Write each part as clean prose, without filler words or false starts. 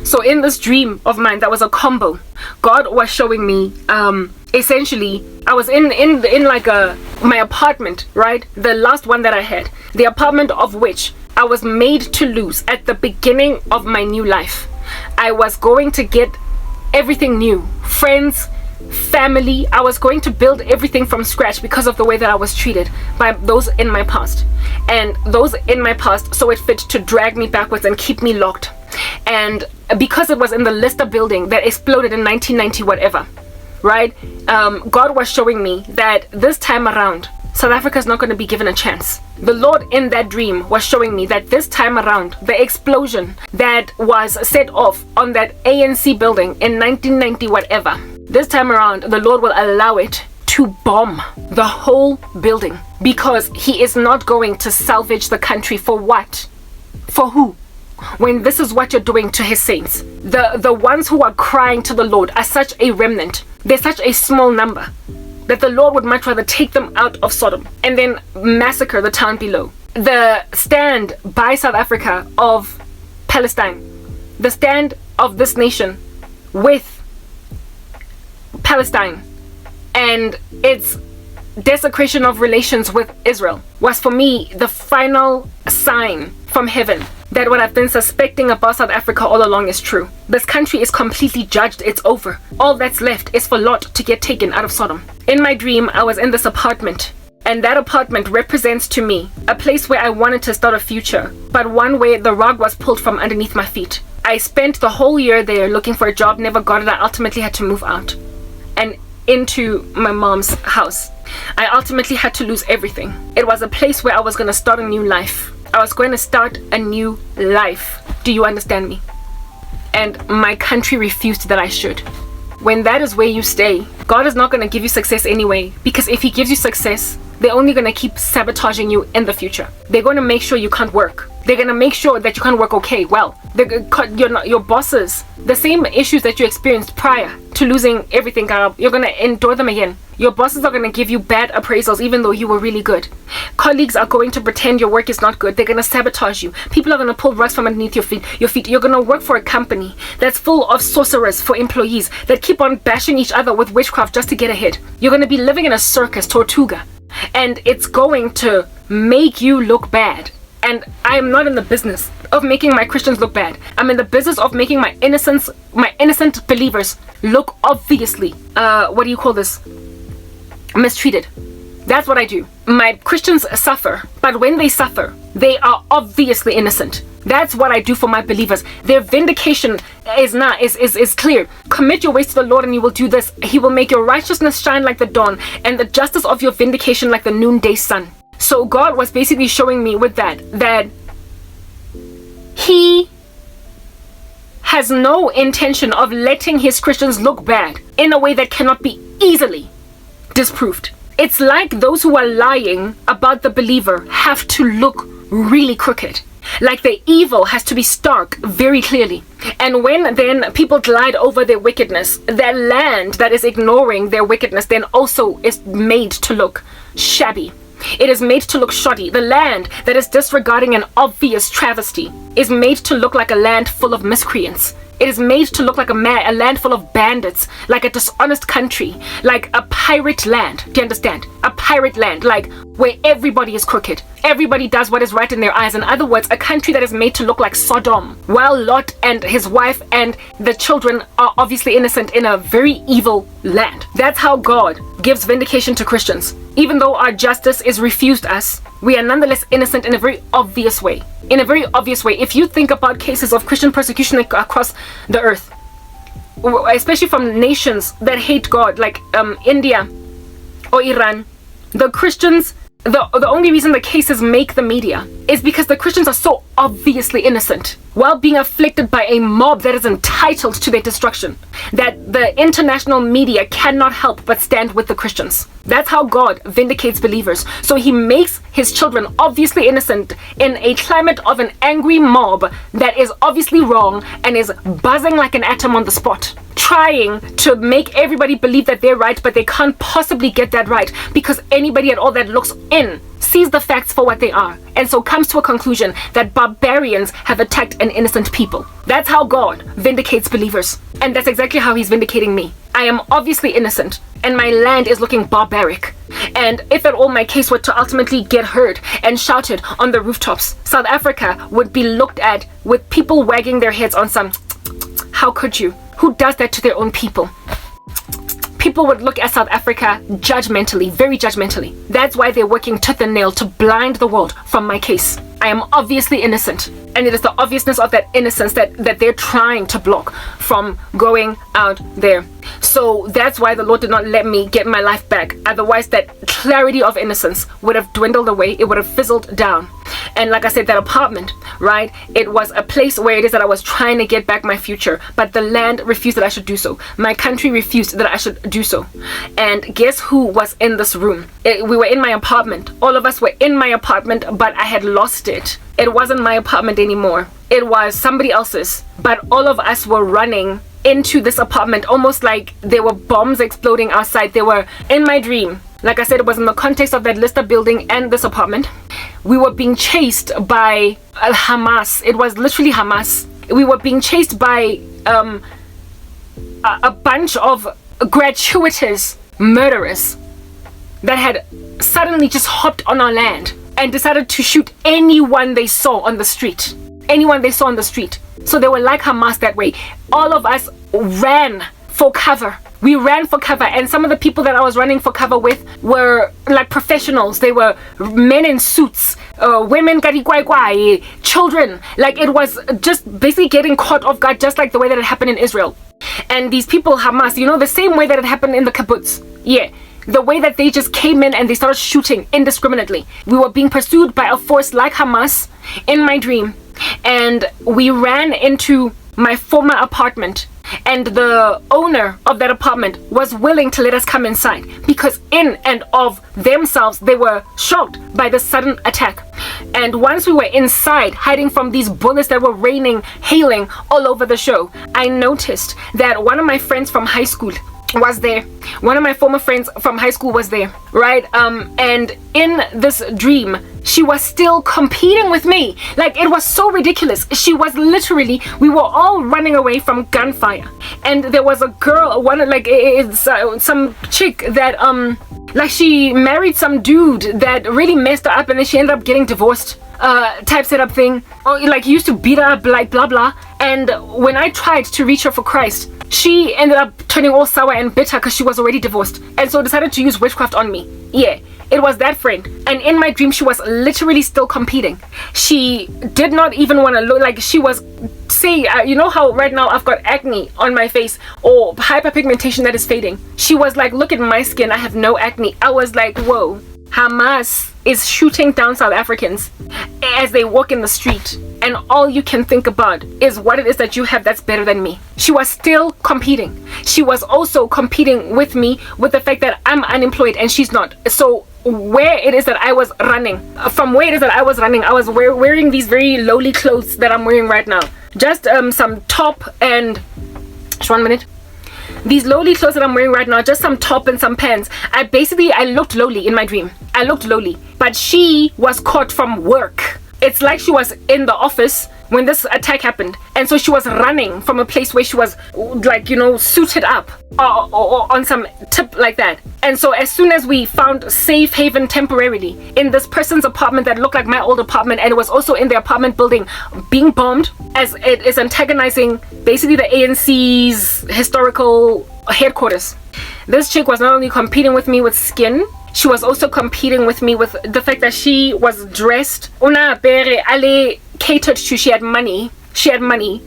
So in this dream of mine, that was a combo. God was showing me, essentially, I was in like my apartment, right? The last one that I had, the apartment of which I was made to lose at the beginning of my new life. I was going to get everything new, friends, family. I was going to build everything from scratch because of the way that I was treated by those in my past. And those in my past, so it fit to drag me backwards and keep me locked. And because it was in the Lister building that exploded in 1990 whatever, right? God was showing me that this time around, South Africa is not going to be given a chance. The Lord in that dream was showing me that this time around, the explosion that was set off on that ANC building in 1990 whatever, this time around, the Lord will allow it to bomb the whole building, because he is not going to salvage the country. For what? For who? When this is what you're doing to his saints. The ones who are crying to the Lord are such a remnant. They're such a small number that the Lord would much rather take them out of Sodom and then massacre the town below. The stand by South Africa of Palestine, the stand of this nation with Palestine and its desecration of relations with Israel was for me the final sign from heaven that what I've been suspecting about South Africa all along is true. This country is completely judged. It's over. All that's left is for Lot to get taken out of Sodom. In my dream, I was in this apartment, and that apartment represents to me a place where I wanted to start a future, but one where the rug was pulled from underneath my feet. I spent the whole year there looking for a job, never got it. I ultimately had to move out and into my mom's house. I ultimately had to lose everything. It was a place where I was going to start a new life. I was going to start a new life. Do you understand me? And my country refused that I should. When that is where you stay, God is not going to give you success anyway, because if he gives you success, they're only going to keep sabotaging you in the future. They're going to make sure you can't work. They're going to make sure that you can't work okay. Well, your bosses, the same issues that you experienced prior to losing everything, you're going to endure them again. Your bosses are going to give you bad appraisals even though you were really good. Colleagues are going to pretend your work is not good. They're going to sabotage you. People are going to pull rugs from underneath your feet. You're going to work for a company that's full of sorcerers for employees that keep on bashing each other with witchcraft just to get ahead. You're going to be living in a circus, Tortuga, and it's going to make you look bad. And I am not in the business of making my Christians look bad. I'm in the business of making my innocent believers look obviously, mistreated. That's what I do. My Christians suffer, but when they suffer, they are obviously innocent. That's what I do for my believers. Their vindication is clear. Commit your ways to the Lord and you will do this. He will make your righteousness shine like the dawn and the justice of your vindication like the noonday sun. So God was basically showing me with that he has no intention of letting his Christians look bad in a way that cannot be easily disproved. It's like those who are lying about the believer have to look really crooked. Like the evil has to be stark very clearly. And when then people glide over their wickedness, their land that is ignoring their wickedness then also is made to look shabby. It is made to look shoddy. The land that is disregarding an obvious travesty is made to look like a land full of miscreants. It is made to look like a land full of bandits, like a dishonest country, like a pirate land. Do you understand? A pirate land, like where everybody is crooked. Everybody does what is right in their eyes. In other words, a country that is made to look like Sodom, while Lot and his wife and the children are obviously innocent in a very evil land. That's how God gives vindication to Christians. Even though our justice is refused us, we are nonetheless innocent in a very obvious way. In a very obvious way. If you think about cases of Christian persecution across the earth, especially from nations that hate God, like India or Iran, the Christians, the only reason the cases make the media is because the Christians are so obviously innocent while being afflicted by a mob that is entitled to their destruction, that the international media cannot help but stand with the Christians. That's how God vindicates believers. So he makes his children obviously innocent in a climate of an angry mob that is obviously wrong and is buzzing like an atom on the spot, trying to make everybody believe that they're right, but they can't possibly get that right because anybody at all that looks in sees the facts for what they are, and so comes to a conclusion that barbarians have attacked an innocent people. That's how God vindicates believers. And that's exactly how he's vindicating me. I am obviously innocent, and my land is looking barbaric. And if at all my case were to ultimately get heard and shouted on the rooftops, South Africa would be looked at with people wagging their heads on some, how could you? Who does that to their own people? People would look at South Africa judgmentally, very judgmentally. That's why they're working tooth and nail to blind the world from my case. I am obviously innocent, and it is the obviousness of that innocence that they're trying to block from going out there. So that's why the Lord did not let me get my life back. Otherwise, that clarity of innocence would have dwindled away. It would have fizzled down. And like I said, that apartment, right? It was a place where it is that I was trying to get back my future, but the land refused that I should do so. My country refused that I should do so. And guess who was in this room? We were in my apartment. All of us were in my apartment, but I had lost it. It wasn't my apartment anymore. It was somebody else's. But all of us were running into this apartment, almost like there were bombs exploding outside. They were in my dream. Like I said, it was in the context of that Lister building and this apartment. We were being chased by Hamas. It was literally Hamas. We were being chased by a bunch of gratuitous murderers that had suddenly just hopped on our land and decided to shoot anyone they saw on the street. Anyone they saw on the street. So they were like Hamas that way. All of us ran for cover. We ran for cover, and some of the people that I was running for cover with were like professionals. They were men in suits, women, children. Like, it was just basically getting caught off guard, just like the way that it happened in Israel. And these people, Hamas, you know, the same way that it happened in the kibbutz. Yeah. The way that they just came in and they started shooting indiscriminately. We were being pursued by a force like Hamas in my dream. And we ran into my former apartment. And the owner of that apartment was willing to let us come inside, because in and of themselves they were shocked by the sudden attack. And once we were inside, hiding from these bullets that were raining, hailing all over the show, I noticed that one of my friends from high school was there. One of my former friends from high school was there, right? And in this dream, she was still competing with me. Like, it was so ridiculous. She was literally, we were all running away from gunfire, and there was a girl, some chick that like, she married some dude that really messed her up, and then she ended up getting divorced, type setup thing. Or like, he used to beat her up, like blah blah. And when I tried to reach her for Christ, she ended up turning all sour and bitter because she was already divorced, and so decided to use witchcraft on me. Yeah, it was that friend. And in my dream, she was literally still competing. She did not even want to look like she was, say, you know how right now I've got acne on my face or hyperpigmentation that is fading. She was like, look at my skin, I have no acne. I was like, whoa. Hamas is shooting down South Africans as they walk in the street, and all you can think about is what it is that you have that's better than me. She was still competing. She was also competing with me with the fact that I'm unemployed and she's not. So where it is that I was running, I was wearing these very lowly clothes that I'm wearing right now. Just some top and just 1 minute. These lowly clothes that I'm wearing right now, just some top and some pants. I looked lowly in my dream. I looked lowly. But she was caught from work. It's like she was in the office when this attack happened. And so she was running from a place where she was, like, you know, suited up or on some tip like that. And so as soon as we found safe haven temporarily in this person's apartment that looked like my old apartment, and it was also in the apartment building being bombed, as it is antagonizing basically the ANC's historical headquarters. This chick was not only competing with me with skin, she was also competing with me with the fact that she was dressed, catered to. She had money.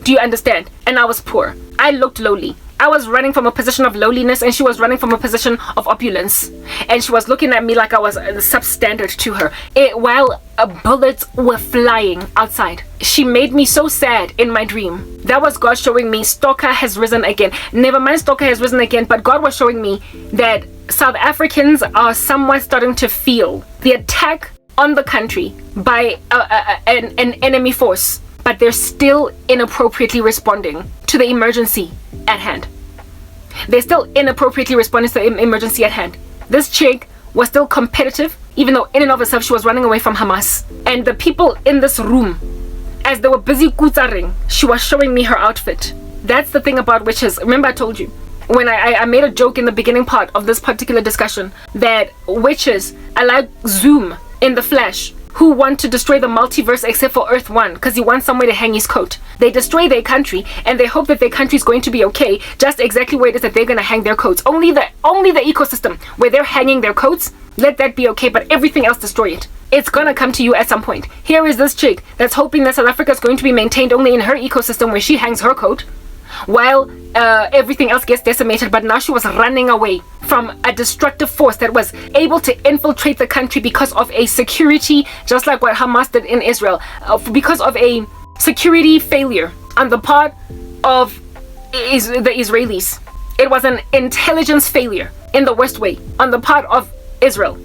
Do you understand? And I was poor. I looked lowly. I was running from a position of lowliness, and she was running from a position of opulence. And she was looking at me like I was substandard to her. While bullets were flying outside. She made me so sad in my dream. That was God showing me Stalker has risen again. Never mind, Stalker has risen again, but God was showing me that South Africans are somewhat starting to feel the attack on the country by an enemy force, but they're still inappropriately responding to the emergency at hand. They're still inappropriately responding to the emergency at hand. This chick was still competitive, even though in and of herself she was running away from Hamas. And the people in this room, as they were busy kutsaring, she was showing me her outfit. That's the thing about witches. Remember I told you, when I made a joke in the beginning part of this particular discussion, that witches are like Zoom in the Flash, who want to destroy the multiverse except for Earth 1, because he wants somewhere to hang his coat. They destroy their country, and they hope that their country is going to be okay, just exactly where it is that they're going to hang their coats. Only the ecosystem where they're hanging their coats, let that be okay, but everything else, destroy it. It's gonna come to you at some point. Here is this chick that's hoping that South Africa is going to be maintained only in her ecosystem where she hangs her coat, while everything else gets decimated. But now she was running away from a destructive force that was able to infiltrate the country because of a security, just like what Hamas did in Israel, because of a security failure on the part of the Israelis. It was an intelligence failure in the West way on the part of Israel.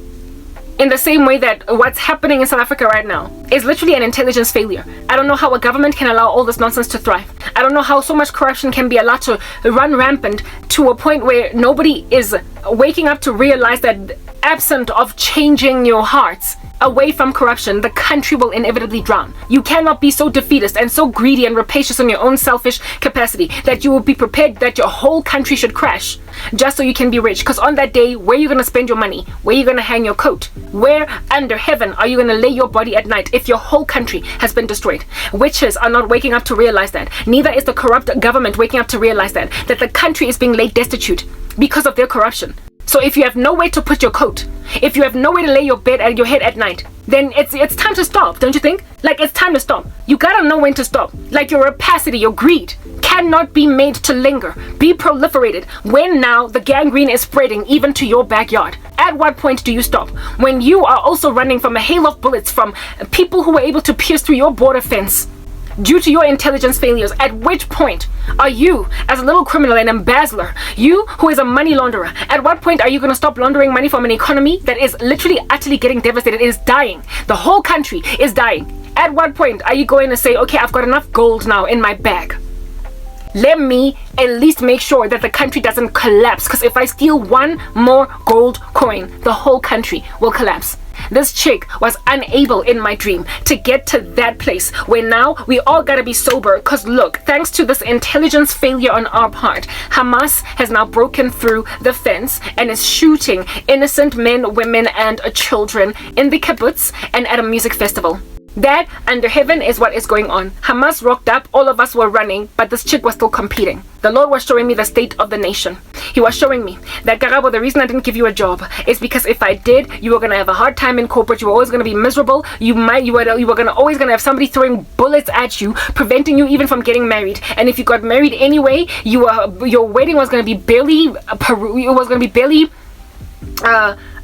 In the same way that what's happening in South Africa right now is literally an intelligence failure. I don't know how a government can allow all this nonsense to thrive. I don't know how so much corruption can be allowed to run rampant to a point where nobody is waking up to realize that absent of changing your hearts away from corruption, the country will inevitably drown. You cannot be so defeatist and so greedy and rapacious in your own selfish capacity that you will be prepared that your whole country should crash just so you can be rich. Because on that day, where are you going to spend your money? Where are you going to hang your coat? Where under heaven are you going to lay your body at night if your whole country has been destroyed? Witches are not waking up to realize that. Neither is the corrupt government waking up to realize that the country is being laid destitute because of their corruption. So if you have nowhere to put your coat, if you have nowhere to lay your head at night, then it's time to stop, don't you think? Like, it's time to stop. You gotta know when to stop. Like, your rapacity, your greed cannot be made to linger, be proliferated, when now the gangrene is spreading even to your backyard. At what point do you stop? When you are also running from a hail of bullets from people who were able to pierce through your border fence due to your intelligence failures. At which point are you, as a little criminal and embezzler, you who is a money launderer, at what point are you going to stop laundering money from an economy that is literally utterly getting devastated? It is dying. The whole country is dying. At what point are you going to say, okay, I've got enough gold now in my bag, let me at least make sure that the country doesn't collapse, because if I steal one more gold coin, the whole country will collapse. This chick was unable in my dream to get to that place where now we all gotta be sober, because look, thanks to this intelligence failure on our part, Hamas has now broken through the fence and is shooting innocent men, women and children in the kibbutz and at a music festival. That under heaven is what is going on. Hamas rocked up, all of us were running, but this chick was still competing. The Lord was showing me the state of the nation. He was showing me that, Karabo, the reason I didn't give you a job is because if I did, you were gonna have a hard time in corporate. You were always gonna be miserable. You were always gonna have somebody throwing bullets at you, preventing you even from getting married. And if you got married anyway, your wedding was gonna be barely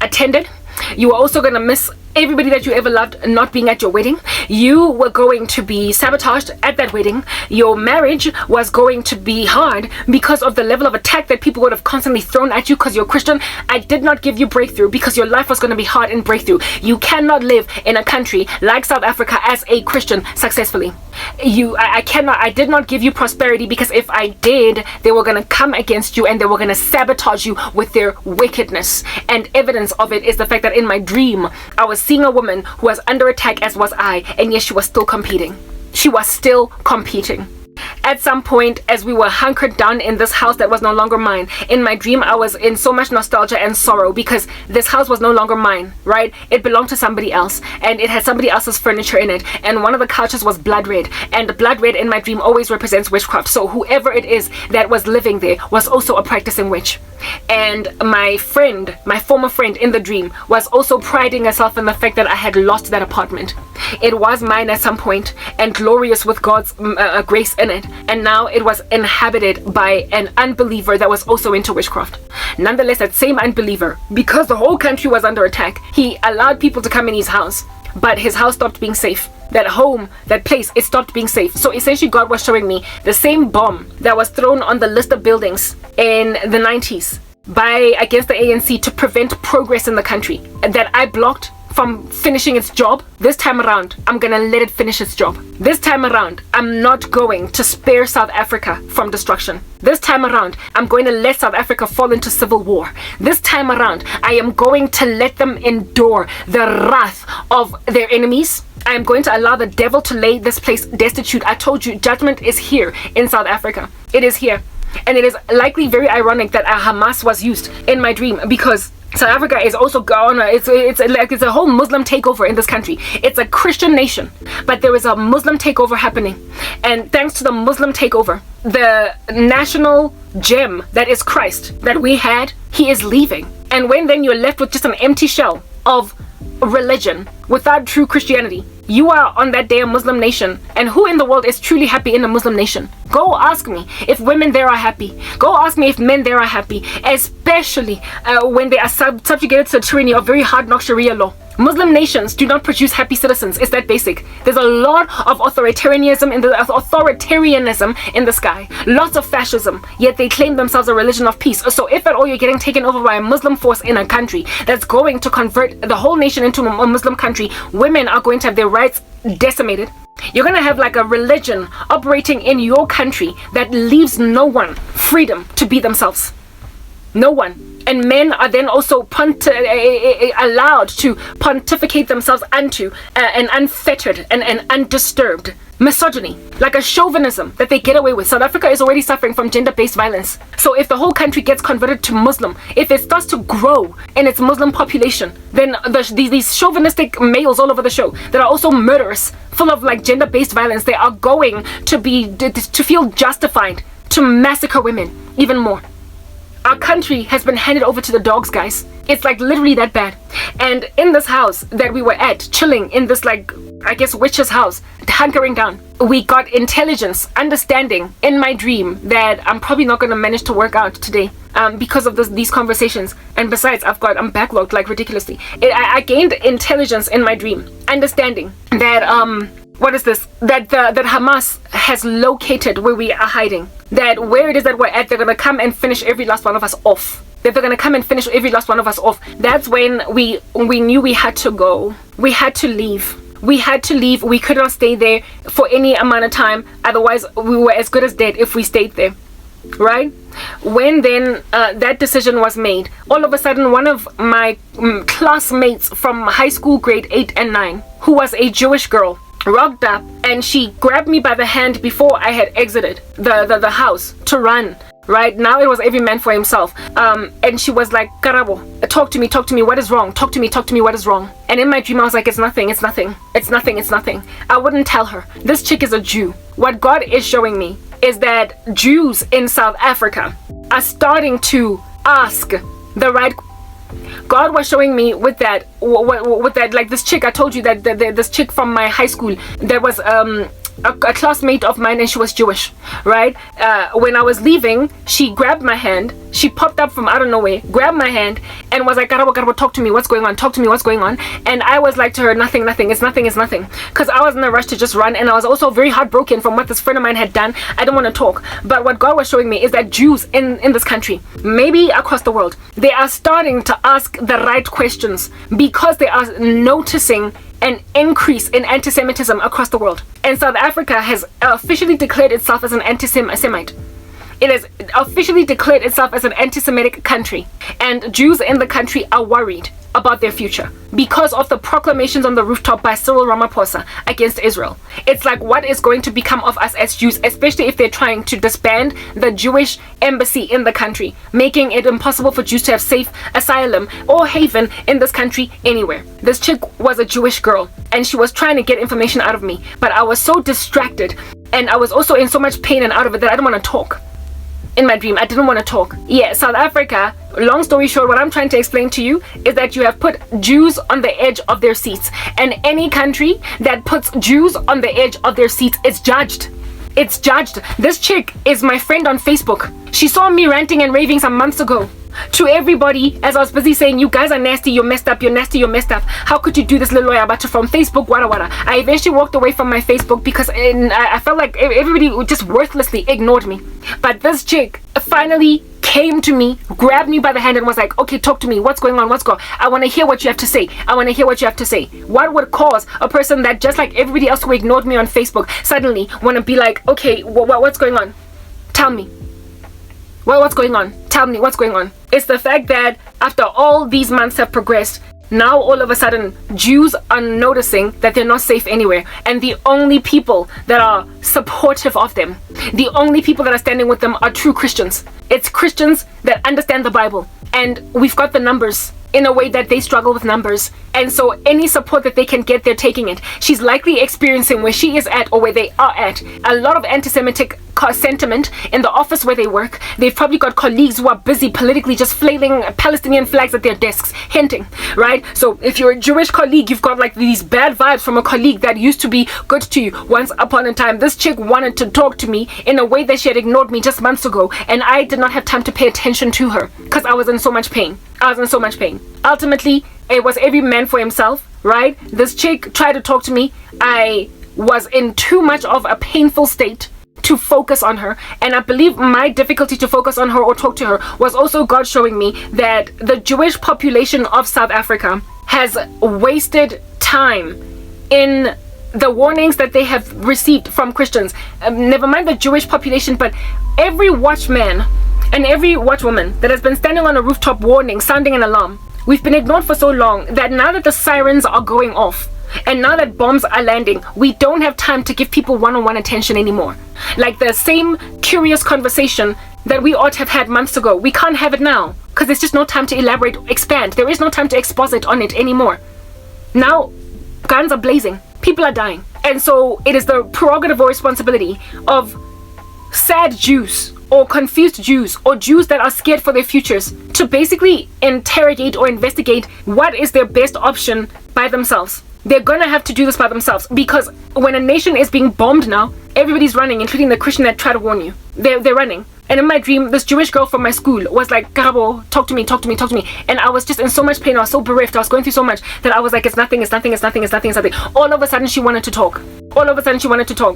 attended. You were also gonna miss everybody that you ever loved not being at your wedding. You were going to be sabotaged at that wedding. Your marriage was going to be hard because of the level of attack that people would have constantly thrown at you because you're Christian. I did not give you breakthrough because your life was going to be hard in breakthrough. You cannot live in a country like South Africa as a Christian successfully. I did not give you prosperity because if I did, they were going to come against you and they were going to sabotage you with their wickedness. And evidence of it is the fact that in my dream, I was seeing a woman who was under attack, as was I, and yet she was still competing. She was still competing. At some point, as we were hunkered down in this house that was no longer mine, in my dream I was in so much nostalgia and sorrow because this house was no longer mine, right? It belonged to somebody else and it had somebody else's furniture in it, and one of the couches was blood red, and blood red in my dream always represents witchcraft. So whoever it is that was living there was also a practicing witch. And my former friend in the dream was also priding herself in the fact that I had lost that apartment. It was mine at some point and glorious with God's grace in it, and now it was inhabited by an unbeliever that was also into witchcraft. Nonetheless, that same unbeliever, because the whole country was under attack, he allowed people to come in his house, but his house stopped being safe. That home, that place, it stopped being safe. So essentially God was showing me the same bomb that was thrown on the list of buildings in the 90s against the ANC to prevent progress in the country, that I blocked from finishing its job. This time around, I'm gonna let it finish its job. This time around, I'm not going to spare South Africa from destruction. This time around, I'm going to let South Africa fall into civil war. This time around, I am going to let them endure the wrath of their enemies. I am going to allow the devil to lay this place destitute. I told you, judgment is here in South Africa. It is here. And it is likely very ironic that Hamas was used in my dream, because South Africa is also gone. It's a whole Muslim takeover in this country. It's a Christian nation, but there is a Muslim takeover happening. And thanks to the Muslim takeover, the national gem that is Christ that we had, he is leaving. And when then you're left with just an empty shell of religion without true Christianity, you are on that day a Muslim nation. And who in the world is truly happy in a Muslim nation? Go ask me if women there are happy. Go ask me if men there are happy, especially when they are subjugated to the tyranny of very hard knock Sharia law. Muslim nations do not produce happy citizens. It's that basic. There's a lot of authoritarianism in the sky. Lots of fascism. Yet they claim themselves a religion of peace. So if at all you're getting taken over by a Muslim force in a country that's going to convert the whole nation into a Muslim country, women are going to have their rights decimated. You're going to have like a religion operating in your country that leaves no one freedom to be themselves. No one. And men are then also allowed to pontificate themselves unto an unfettered and undisturbed misogyny, like a chauvinism that they get away with. South Africa is already suffering from gender-based violence. So if the whole country gets converted to Muslim, if it starts to grow in its Muslim population, then these chauvinistic males all over the show that are also murderous, full of like gender-based violence, they are going to feel justified to massacre women even more. Our country has been handed over to the dogs, guys. It's like literally that bad. And in this house that we were at, chilling in this like, I guess, witch's house, hunkering down, we got intelligence, understanding in my dream that I'm probably not going to manage to work out today because of these conversations. And besides, I'm backlogged like ridiculously. I gained intelligence in my dream, understanding that what is this? That Hamas has located where we are hiding. That where it is that we're at, they're gonna come and finish every last one of us off. That they're gonna come and finish every last one of us off. That's when we knew we had to go. We had to leave. We had to leave. We could not stay there for any amount of time. Otherwise, we were as good as dead if we stayed there. Right? When then that decision was made, all of a sudden one of my classmates from high school grade 8 and 9, who was a Jewish girl, rocked up and she grabbed me by the hand before I had exited the house to run. Right now it was every man for himself. And she was like, Karabo, talk to me, what is wrong? Talk to me, what is wrong? And in my dream I was like, it's nothing. I wouldn't tell her. This chick is a Jew. What God is showing me is that Jews in South Africa are starting to ask the right. God was showing me with that, like this chick, I told you that this chick from my high school, that was a classmate of mine, and she was Jewish, right? When I was leaving, she grabbed my hand. She popped up from out of nowhere, grabbed my hand, and was like, Karabo, talk to me, what's going on? And I was like to her, nothing, it's nothing. Because I was in a rush to just run, and I was also very heartbroken from what this friend of mine had done. I didn't want to talk. But what God was showing me is that Jews in this country, maybe across the world, they are starting to ask the right questions because they are noticing an increase in anti-Semitism across the world. And South Africa has officially declared itself as an anti-Semite. It has officially declared itself as an anti-Semitic country. And Jews in the country are worried about their future because of the proclamations on the rooftop by Cyril Ramaphosa against Israel. It's like, what is going to become of us as Jews, especially if they're trying to disband the Jewish embassy in the country, making it impossible for Jews to have safe asylum or haven in this country anywhere. This chick was a Jewish girl and she was trying to get information out of me, but I was so distracted and I was also in so much pain and out of it that I didn't want to talk. In my dream, I didn't want to talk. Yeah, South Africa, long story short, what I'm trying to explain to you is that you have put Jews on the edge of their seats. And any country that puts Jews on the edge of their seats is judged. It's judged. This chick is my friend on Facebook. She saw me ranting and raving some months ago to everybody as I was busy saying, you guys are nasty, you're messed up, how could you do this, little lawyer about from Facebook, wada. I eventually walked away from my Facebook because I felt like everybody just worthlessly ignored me. But this chick finally came to me, grabbed me by the hand and was like, okay, talk to me. What's going on? I want to hear what you have to say. I want to hear what you have to say. What would cause a person that just like everybody else who ignored me on Facebook suddenly want to be like, okay, what's going on? Tell me. What's going on? Tell me what's going on. It's the fact that after all these months have progressed, now all of a sudden Jews are noticing that they're not safe anywhere, and the only people that are supportive of them, the only people that are standing with them are true Christians. It's Christians that understand the Bible, and we've got the numbers in a way that they struggle with numbers, and so any support that they can get, they're taking it. She's likely experiencing where she is at or where they are at a lot of anti-Semitic sentiment in the office where they work. They've probably got colleagues who are busy politically just flailing Palestinian flags at their desks, hinting, right? So if you're a Jewish colleague, you've got like these bad vibes from a colleague that used to be good to you once upon a time. This chick wanted to talk to me in a way that she had ignored me just months ago, and I did not have time to pay attention to her because I was in so much pain. Ultimately, it was every man for himself, right? This chick tried to talk to me. I was in too much of a painful state to focus on her, and I believe my difficulty to focus on her or talk to her was also God showing me that the Jewish population of South Africa has wasted time in the warnings that they have received from Christians. Never mind the Jewish population, but every watchman and every watchwoman that has been standing on a rooftop warning, sounding an alarm. We've been ignored for so long that now that the sirens are going off and now that bombs are landing, we don't have time to give people one-on-one attention anymore. Like the same curious conversation that we ought to have had months ago, we can't have it now because there's just no time to elaborate, expand. There is no time to exposit on it anymore. Now, guns are blazing, people are dying, and so it is the prerogative or responsibility of sad Jews or confused Jews or Jews that are scared for their futures to basically interrogate or investigate what is their best option by themselves. They're gonna have to do this by themselves, because when a nation is being bombed now, everybody's running, including the Christian that tried to warn you. They're running. And in my dream, this Jewish girl from my school was like, Karabo, talk to me. And I was just in so much pain. I was so bereft. I was going through so much that I was like, it's nothing. All of a sudden, she wanted to talk.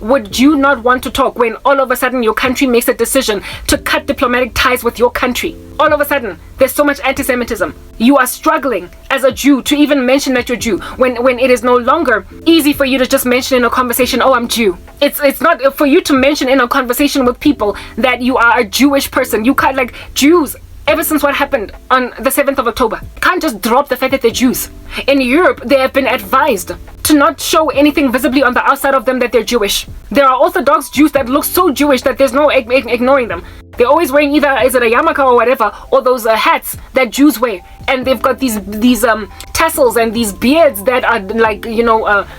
Would you not want to talk when all of a sudden your country makes a decision to cut diplomatic ties with your country? All of a sudden, there's so much anti-Semitism. You are struggling as a Jew to even mention that you're Jew when it is no longer easy for you to just mention in a conversation, oh, I'm Jew. It's not for you to mention in a conversation with people that you are a Jewish person. You can't, like, Jews, ever since what happened on the 7th of October, can't just drop the fact that they're Jews. In Europe, they have been advised to not show anything visibly on the outside of them that they're Jewish. There are Orthodox Jews that look so Jewish that there's no ignoring them. They're always wearing either, is it a yarmulke or whatever, or those hats that Jews wear. And they've got these tassels and these beards that are like,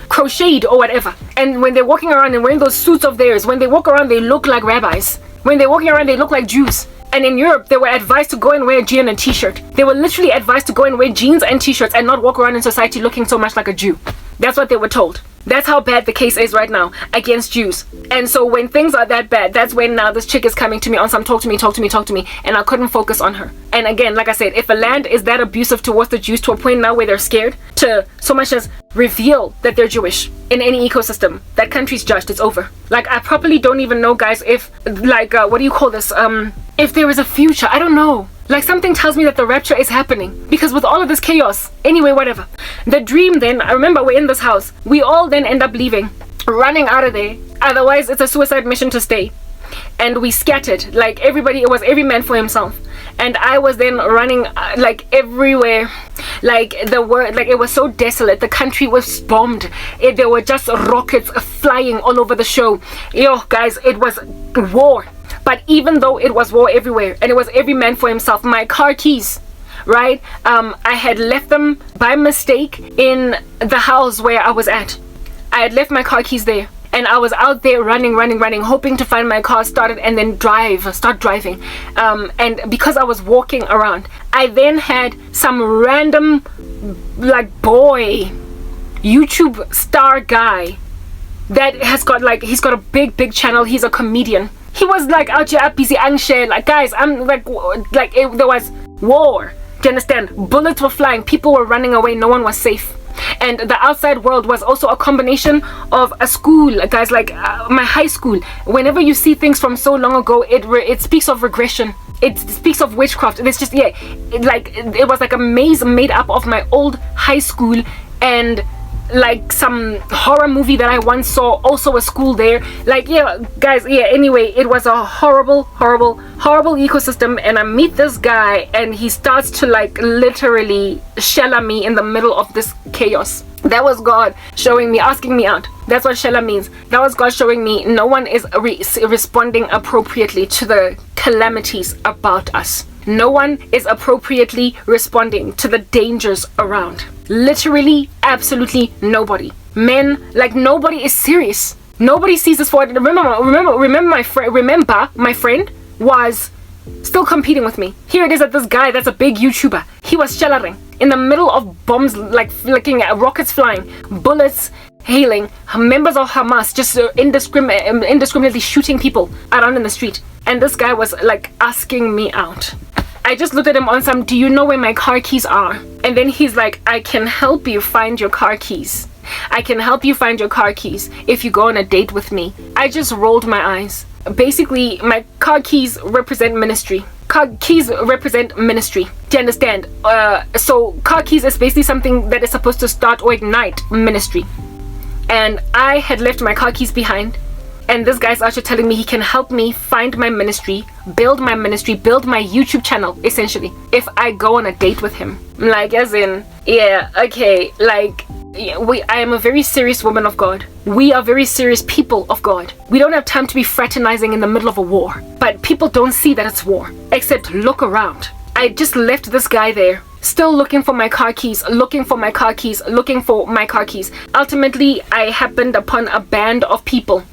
crocheted or whatever. And when they're walking around and wearing those suits of theirs, when they walk around, they look like rabbis. When they're walking around, they look like Jews. And in Europe, they were advised to go and wear a jean and t-shirt. They were literally advised to go and wear jeans and t-shirts and not walk around in society looking so much like a Jew. That's what they were told. That's how bad the case is right now against Jews. And so when things are that bad, that's when now this chick is coming to me on some talk to me, and I couldn't focus on her. And again, like I said, if a land is that abusive towards the Jews to a point now where they're scared to so much as reveal that they're Jewish in any ecosystem, that country's judged, it's over. Like, I properly don't even know, guys, if, what do you call this? If there is a future, I don't know. Like, something tells me that the rapture is happening because with all of this chaos, anyway, whatever. The dream then, I remember we're in this house. We all then end up leaving, running out of there. Otherwise, it's a suicide mission to stay. And we scattered, like everybody, it was every man for himself. And I was then running like everywhere. Like it was so desolate. The country was bombed. There were just rockets flying all over the show. Yo, guys, it was war. But even though it was war everywhere and it was every man for himself, my car keys, right? I had left them by mistake in the house where I was at. I had left my car keys there. And I was out there running, hoping to find my car started and then start driving. And because I was walking around, I then had some random, boy, YouTube star guy that has got, he's got a big channel. He's a comedian. He was out here busy and share. Guys, I'm there was war. Do you understand? Bullets were flying. People were running away. No one was safe. And the outside world was also a combination of a school, guys, my high school. Whenever you see things from so long ago, it speaks of regression. it speaks of witchcraft. It's just, yeah, it was like a maze made up of my old high school and like some horror movie that I once saw, also a school there. Like, yeah, guys, yeah, anyway, it was a horrible ecosystem. And I meet this guy and he starts to like literally shella me in the middle of this chaos. That was God showing me, asking me out. That's what shella means. That was God showing me no one is responding appropriately to the calamities about us. No one is appropriately responding to the dangers around. Literally, absolutely nobody. Men, like, nobody is serious. Nobody sees this forward. Remember my friend was still competing with me. Here it is that this guy that's a big YouTuber, he was shellering in the middle of bombs, like flicking at rockets flying, bullets hailing, members of Hamas just indiscriminately shooting people around in the street. And this guy was like asking me out. I just looked at him on some, do you know where my car keys are? And then he's like, I can help you find your car keys. I can help you find your car keys if you go on a date with me. I just rolled my eyes. Basically, my car keys represent ministry. Car keys represent ministry. Do you understand? So car keys is basically something that is supposed to start or ignite ministry. And I had left my car keys behind. And this guy's actually telling me he can help me find my ministry, build my YouTube channel, essentially, if I go on a date with him. Like, as in, yeah, okay, like, yeah, I am a very serious woman of God. We are very serious people of God. We don't have time to be fraternizing in the middle of a war. But people don't see that it's war, except look around. I just left this guy there, still looking for my car keys, looking for my car keys. Ultimately, I happened upon a band of people.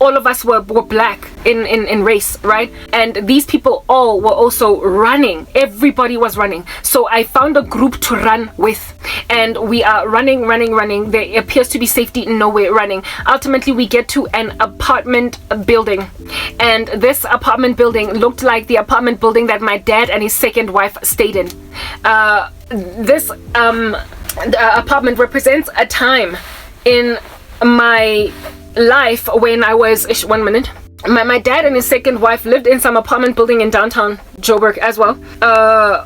All of us were black in race, right? And these people all were also running. Everybody was running. So I found a group to run with. And we are running. There appears to be safety nowhere running. Ultimately, we get to an apartment building. And this apartment building looked like the apartment building that my dad and his second wife stayed in. This apartment represents a time in my life when I was, my dad and his second wife lived in some apartment building in downtown Joburg as well.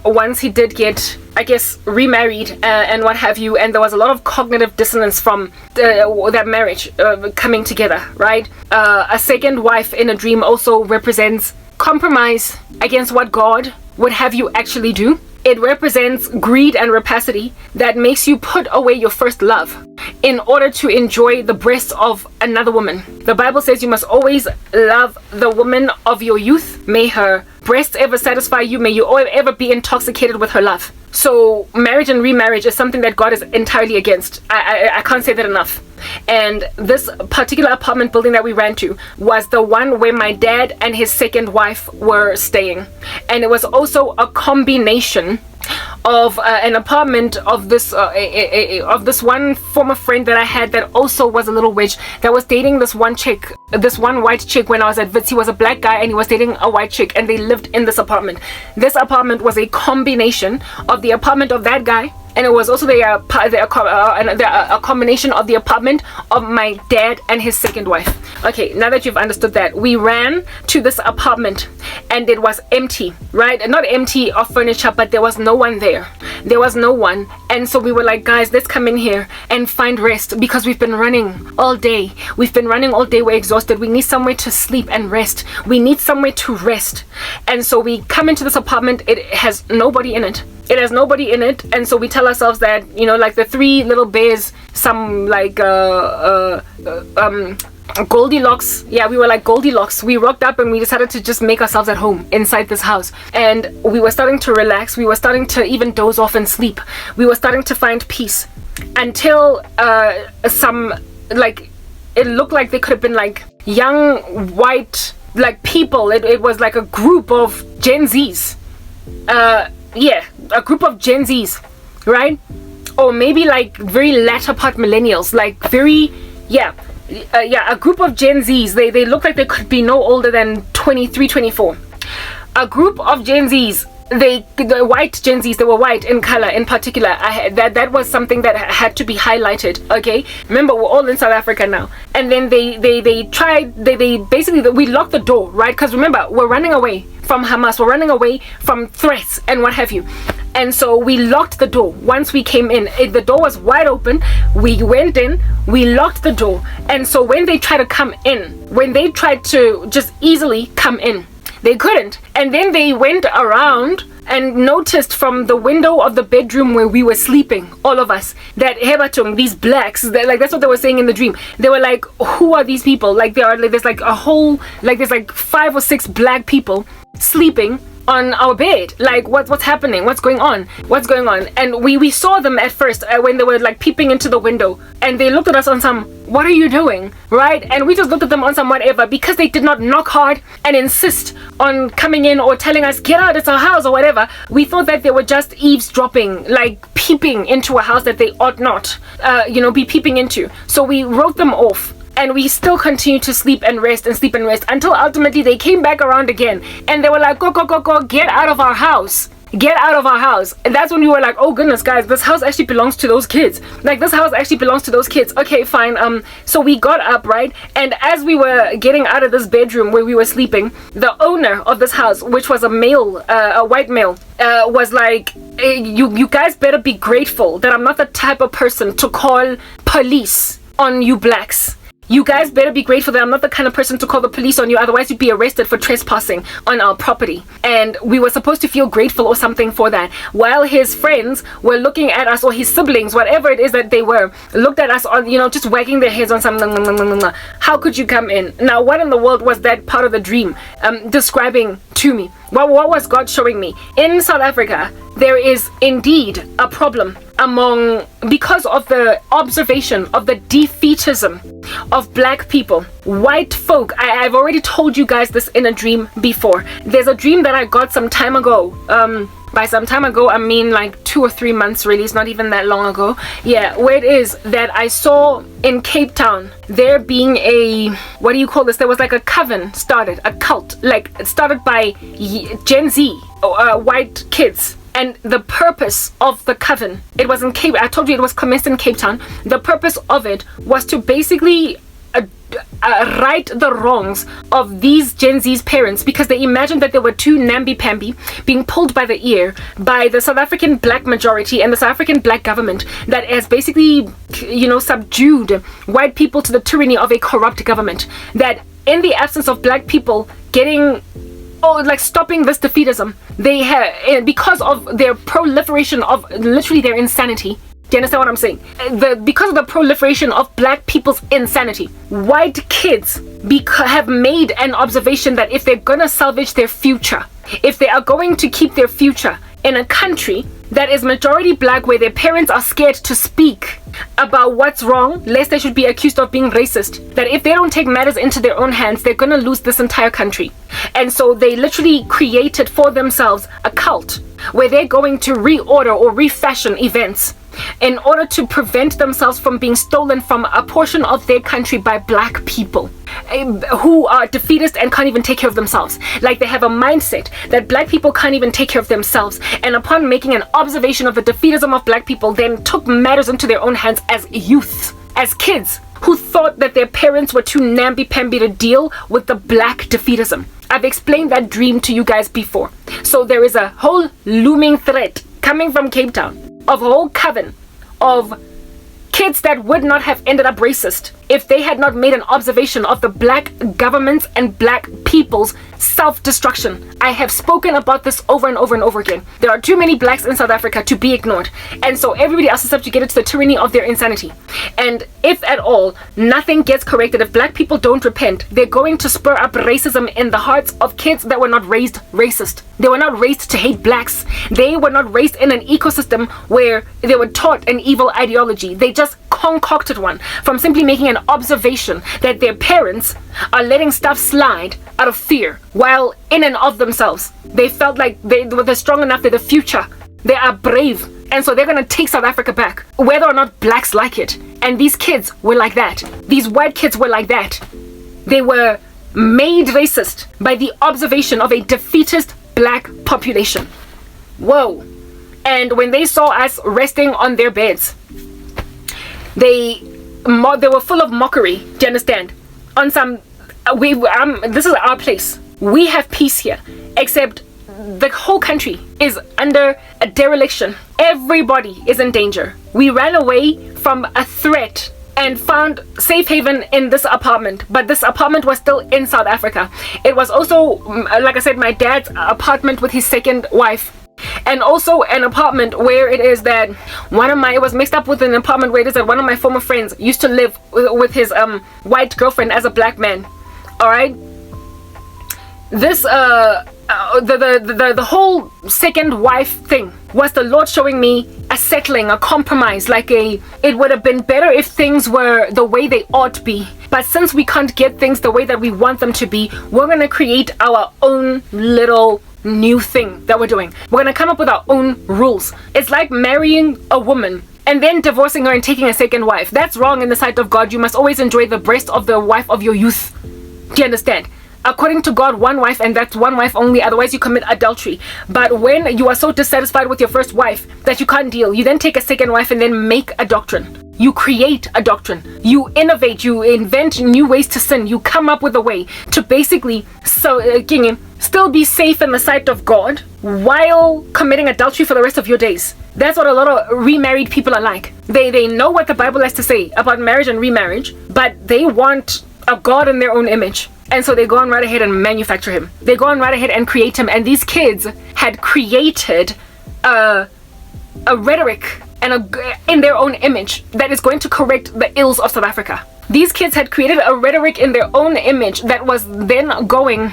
Once he did get, I guess, remarried and what have you, and there was a lot of cognitive dissonance from that marriage coming together, right? A second wife in a dream also represents compromise against what God would have you actually do. It represents greed and rapacity that makes you put away your first love in order to enjoy the breasts of another woman. The Bible says you must always love the woman of your youth. May her breasts ever satisfy you. May you ever be intoxicated with her love. So marriage and remarriage is something that God is entirely against. I can't say that enough. And this particular apartment building that we ran to was the one where my dad and his second wife were staying. And it was also a combination of an apartment of this one former friend that I had that also was a little witch, that was dating this one white chick when I was at Wits. He was a black guy and he was dating a white chick, and they lived in this apartment. This apartment was a combination of the apartment of that guy, and it was also a combination of the apartment of my dad and his second wife. Okay, now that you've understood that, we ran to this apartment and it was empty, right? Not empty of furniture, but there was no one there. There was no one. And so we were like, guys, let's come in here and find rest, because we've been running all day. We're exhausted. We need somewhere to sleep and rest. We need somewhere to rest. And so we come into this apartment. It has nobody in it. And so we tell ourselves that, you know, like the three little bears, some like Goldilocks. Yeah, we were like Goldilocks. We rocked up and we decided to just make ourselves at home inside this house. And we were starting to relax. We were starting to even doze off and sleep. We were starting to find peace until some, like, it looked like they could have been like young white like people. It was like a group of Gen Zs. Yeah, a group of Gen Zs, right? Or maybe like very latter part millennials, like very, a group of Gen Zs. They look like they could be no older than 23, 24. A group of Gen Zs the white Gen Zs, they were white in color in particular. That was something that had to be highlighted. Okay, remember, we're all in South Africa now. And then they basically, we locked the door, right? Because remember, we're running away from Hamas, we're running away from threats and what have you. And so we locked the door once we came in. The door was wide open. We went in, we locked the door. And so when they tried to come in, when they tried to just easily come in, they couldn't. And then they went around and noticed from the window of the bedroom where we were sleeping, all of us, that Hebatung, these blacks, that's what they were saying in the dream. They were like, who are these people? Like, there's like a whole, like there's like 5 or 6 black people sleeping on our bed. Like, what's happening? What's going on? And we saw them at first when they were like peeping into the window, and they looked at us on some, what are you doing, right? And we just looked at them on some whatever, because they did not knock hard and insist on coming in or telling us, get out, it's our house or whatever. We thought that they were just eavesdropping, like peeping into a house that they ought not be peeping into. So we wrote them off. And we still continued to sleep and rest until ultimately they came back around again. And they were like, go, get out of our house. Get out of our house. And that's when we were like, oh goodness, guys, this house actually belongs to those kids. Okay, fine. So we got up, right? And as we were getting out of this bedroom where we were sleeping, the owner of this house, which was a white male, was like, you guys better be grateful that I'm not the type of person to call police on you blacks. You guys better be grateful that I'm not the kind of person to call the police on you, otherwise you'd be arrested for trespassing on our property. And we were supposed to feel grateful or something for that, while his friends were looking at us, or his siblings, whatever it is that they were, looked at us on, just wagging their heads on some, how could you come in? Now, what in the world was that part of the dream describing to me? What was God showing me? In South Africa, there is indeed a problem because of the observation of the defeatism of black people. White folk, I've already told you guys this in a dream before. There's a dream that I got some time ago. By some time ago, I mean like 2 or 3 months, really. It's not even that long ago. Yeah, where it is that I saw in Cape Town, there being what do you call this? There was like a coven started, a cult, like started by Gen Z, white kids. And the purpose of the coven, it was in I told you it was commenced in Cape Town. The purpose of it was to basically right the wrongs of these Gen Z's parents, because they imagined that there were two namby-pamby being pulled by the ear by the South African black majority and the South African black government that has basically, subdued white people to the tyranny of a corrupt government. That in the absence of black people stopping this defeatism, they have, because of their proliferation of literally their insanity. Do you understand what I'm saying? Because of the proliferation of black people's insanity, white kids have made an observation that if they're gonna salvage their future, if they are going to keep their future in a country that is majority black, where their parents are scared to speak about what's wrong, lest they should be accused of being racist, that if they don't take matters into their own hands, they're gonna lose this entire country. And so they literally created for themselves a cult where they're going to reorder or refashion events in order to prevent themselves from being stolen from a portion of their country by black people who are defeatist and can't even take care of themselves. Like, they have a mindset that black people can't even take care of themselves, and upon making an observation of the defeatism of black people, then took matters into their own hands as youth, as kids who thought that their parents were too namby-pamby to deal with the black defeatism. I've explained that dream to you guys before. So there is a whole looming threat coming from Cape Town of a whole coven of kids that would not have ended up racist if they had not made an observation of the black government's and black people's self-destruction. I have spoken about this over and over and over again. There are too many blacks in South Africa to be ignored, and so everybody else is subjugated to the tyranny of their insanity. And if at all nothing gets corrected, if black people don't repent, they're going to spur up racism in the hearts of kids that were not raised racist. They were not raised to hate blacks. They were not raised in an ecosystem where they were taught an evil ideology. They just concocted one from simply making an observation that their parents are letting stuff slide out of fear, while in and of themselves they felt like they're strong enough, they're the future, they are brave, and so they're gonna take South Africa back, whether or not blacks like it. And these kids were like that. These white kids were like that. They were made racist by the observation of a defeatist black population. Whoa. And when they saw us resting on their beds, they were full of mockery. Do you understand? On some, this is our place. We have peace here, except the whole country is under a dereliction. Everybody is in danger. We ran away from a threat and found safe haven in this apartment, but this apartment was still in South Africa. It was also, like I said, my dad's apartment with his second wife, and also an apartment where it is that it was mixed up with an apartment where it is that one of my former friends used to live with his white girlfriend as a black man. All right, this the whole second wife thing was the Lord showing me a settling, a compromise, it would have been better if things were the way they ought to be. But since we can't get things the way that we want them to be, we're going to create our own little new thing that we're doing. We're going to come up with our own rules. It's like marrying a woman and then divorcing her and taking a second wife. That's wrong in the sight of God. You must always enjoy the breast of the wife of your youth. Do you understand? According to God, one wife, and that's one wife only, otherwise you commit adultery. But when you are so dissatisfied with your first wife that you can't deal, you then take a second wife and then make a doctrine. You create a doctrine. You innovate. You invent new ways to sin. You come up with a way to basically still be safe in the sight of God while committing adultery for the rest of your days. That's what a lot of remarried people are like. They know what the Bible has to say about marriage and remarriage, but they want a God in their own image. And so they go on right ahead and manufacture him. They go on right ahead and create him. And these kids had created a rhetoric in their own image that is going to correct the ills of South Africa. These kids had created a rhetoric in their own image that was then going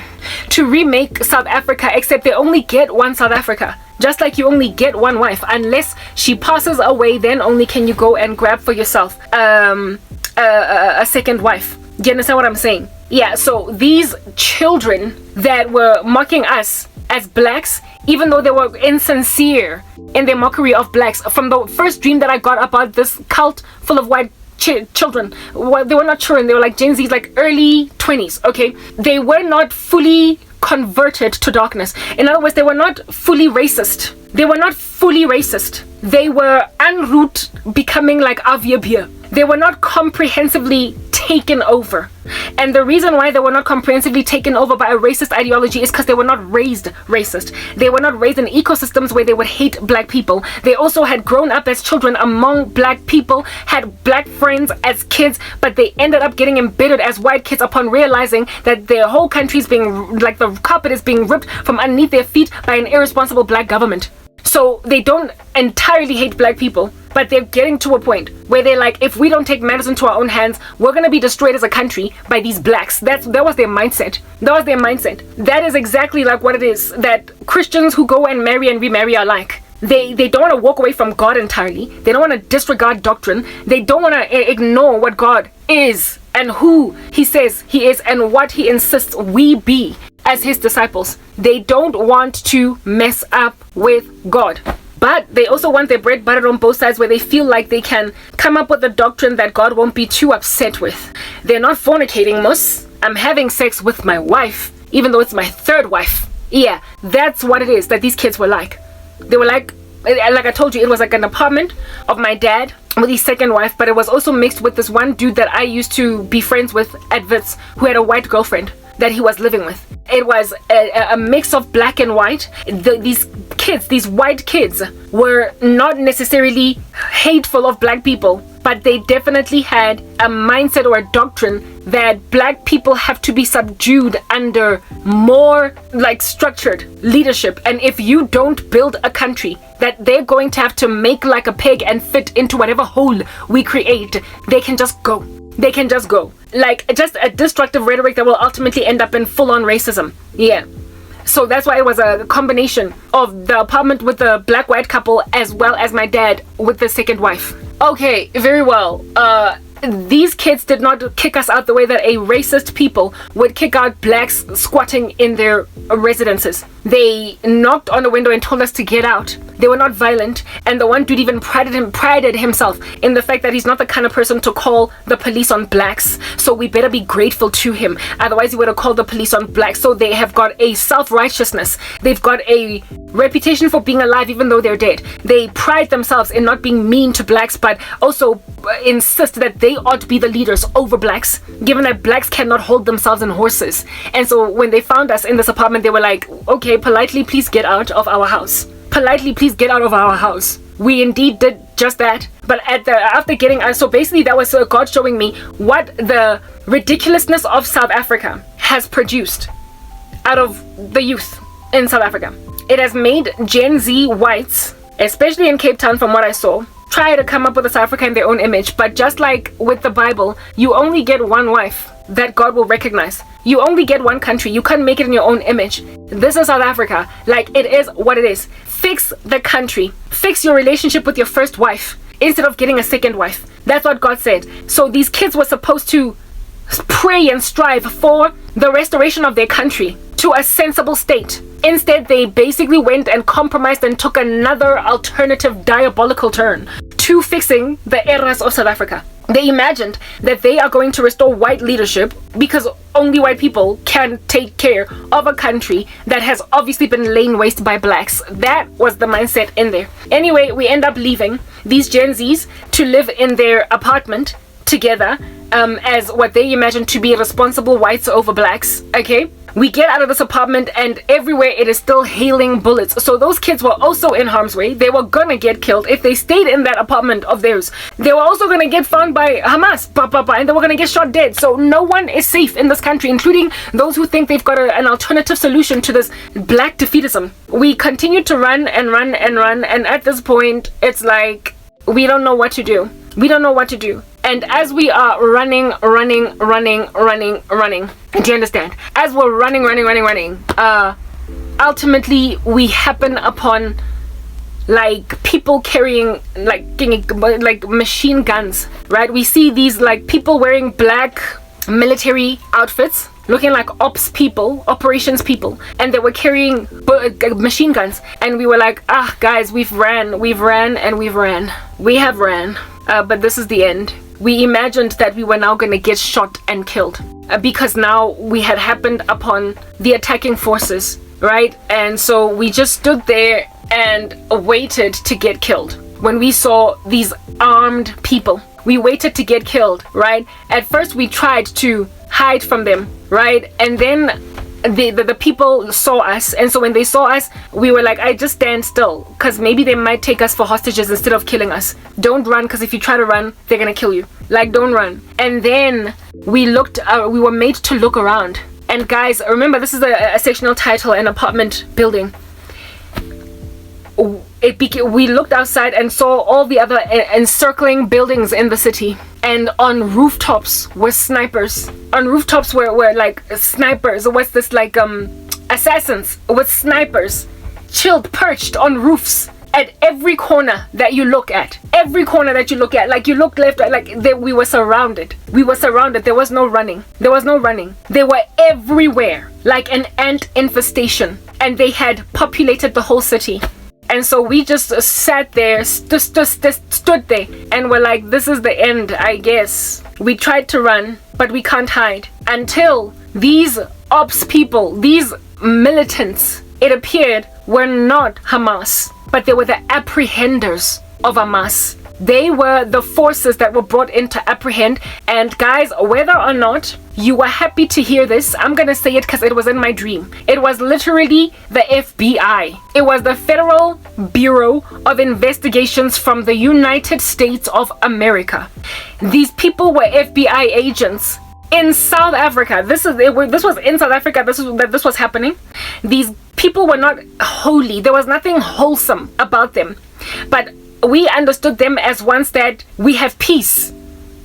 to remake South Africa, except they only get one South Africa. Just like you only get one wife. Unless she passes away, then only can you go and grab for yourself a second wife. Do you understand what I'm saying? Yeah, so these children that were mocking us as blacks, even though they were insincere in their mockery of blacks, from the first dream that I got about this cult full of white children, well, they were not children, they were like Gen Z's, like early 20s, okay? They were not fully converted to darkness. In other words, they were not fully racist. They were not fully racist. They were en route becoming like Aviabia. They were not comprehensively taken over. And the reason why they were not comprehensively taken over by a racist ideology is because they were not raised racist. They were not raised in ecosystems where they would hate black people. They also had grown up as children among black people, had black friends as kids, but they ended up getting embittered as white kids upon realizing that their whole country is being, like the carpet is being ripped from underneath their feet by an irresponsible black government. So they don't entirely hate black people, but they're getting to a point where they're like, if we don't take matters into our own hands, we're going to be destroyed as a country by these blacks. That was their mindset. That was their mindset. That is exactly like what it is that Christians who go and marry and remarry are like. They don't want to walk away from God entirely. They don't want to disregard doctrine. They don't want to ignore what God is and who he says he is and what he insists we be as his disciples. They don't want to mess up with God. But they also want their bread buttered on both sides, where they feel like they can come up with a doctrine that God won't be too upset with. They're not fornicating, Mus. I'm having sex with my wife, even though it's my third wife. Yeah, that's what it is that these kids were like. They were like I told you, it was like an apartment of my dad with his second wife, but it was also mixed with this one dude that I used to be friends with at Wits, who had a white girlfriend that he was living with. It was a mix of black and white. These kids, these white kids, were not necessarily hateful of black people, but they definitely had a mindset or a doctrine that black people have to be subdued under more like structured leadership. And if you don't build a country that they're going to have to make like a peg and fit into whatever hole we create, they can just go. They can just go. Like just a destructive rhetoric that will ultimately end up in full-on racism. Yeah. So that's why it was a combination of the apartment with the black-white couple as well as my dad with the second wife. Okay, very well. These kids did not kick us out the way that a racist people would kick out blacks squatting in their residences. They knocked on the window and told us to get out. They were not violent. And the one dude even prided himself in the fact that he's not the kind of person to call the police on blacks. So we better be grateful to him. Otherwise, he would have called the police on blacks. So they have got a self-righteousness. They've got a reputation for being alive even though they're dead. They pride themselves in not being mean to blacks, but also insist that they ought to be the leaders over blacks, given that blacks cannot hold themselves in horses. And so when they found us in this apartment, they were like, okay, politely please get out of our house. Politely please get out of our house. We indeed did just that. But after getting us, so basically that was God showing me what the ridiculousness of South Africa has produced out of the youth in South Africa. It has made Gen Z whites, especially in Cape Town from what I saw, try to come up with a South Africa in their own image. But just like with the Bible, you only get one wife that God will recognize. You only get one country. You can't make it in your own image. This is South Africa. Like, it is what it is. Fix the country. Fix your relationship with your first wife instead of getting a second wife. That's what God said. So these kids were supposed to pray and strive for the restoration of their country to a sensible state. Instead, they basically went and compromised and took another alternative diabolical turn to fixing the errors of South Africa. They imagined that they are going to restore white leadership because only white people can take care of a country that has obviously been laid waste by blacks. That was the mindset in there. Anyway, we end up leaving these Gen Zs to live in their apartment together as what they imagine to be responsible whites over blacks. Okay, we get out of this apartment and everywhere it is still hailing bullets. So those kids were also in harm's way. They were gonna get killed if they stayed in that apartment of theirs. They were also gonna get found by Hamas, and they were gonna get shot dead. So no one is safe in this country, including those who think they've got an alternative solution to this black defeatism. We continue to run and run and run, and at this point it's like we don't know what to do. We don't know what to do. And as we are running, do you understand? As we're running, ultimately we happen upon like people carrying like machine guns, right? We see these like people wearing black military outfits, looking like ops people, operations people, and they were carrying machine guns. And we were like, guys, we have ran, but this is the end. We imagined that we were now going to get shot and killed because now we had happened upon the attacking forces, right? And so we just stood there and waited to get killed. When we saw these armed people, we waited to get killed, right? At first we tried to hide from them, right? And then the people saw us, and so when they saw us, we were like, I just stand still because maybe they might take us for hostages instead of killing us. Don't run, because if you try to run, they're gonna kill you. Like, don't run. And then we were made to look around. And guys, remember, this is a sectional title, an apartment building. We looked outside and saw all the other encircling buildings in the city, and on rooftops were snipers. On rooftops were like snipers. What's this, like assassins with snipers, perched on roofs at every corner that you look at. Like, you look left, we were surrounded. There was no running. They were everywhere, like an ant infestation, and they had populated the whole city. And so we just sat there, stood there, and were like, this is the end, I guess. We tried to run, but we can't hide. Until these ops people, these militants, it appeared, were not Hamas, but they were the apprehenders of Hamas. They were the forces that were brought in to apprehend. And guys, whether or not you were happy to hear this, I'm gonna say it because it was in my dream. It was literally the FBI. It was the Federal Bureau of Investigations from the United States of America. These people were FBI agents in South Africa. This was in South Africa. This was happening. These people were not holy. There was nothing wholesome about them. But we understood them as ones that we have peace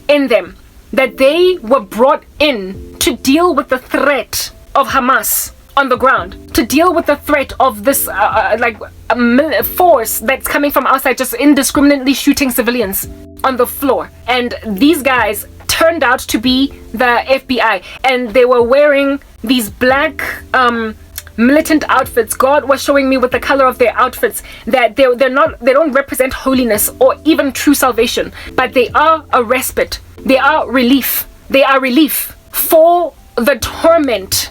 in them, that they were brought in to deal with the threat of Hamas on the ground, to deal with the threat of this force that's coming from outside, just indiscriminately shooting civilians on the floor. And these guys turned out to be the FBI, and they were wearing these black militant outfits. God was showing me with the color of their outfits that they don't represent holiness or even true salvation, but they are a respite. They are relief. They are relief for the torment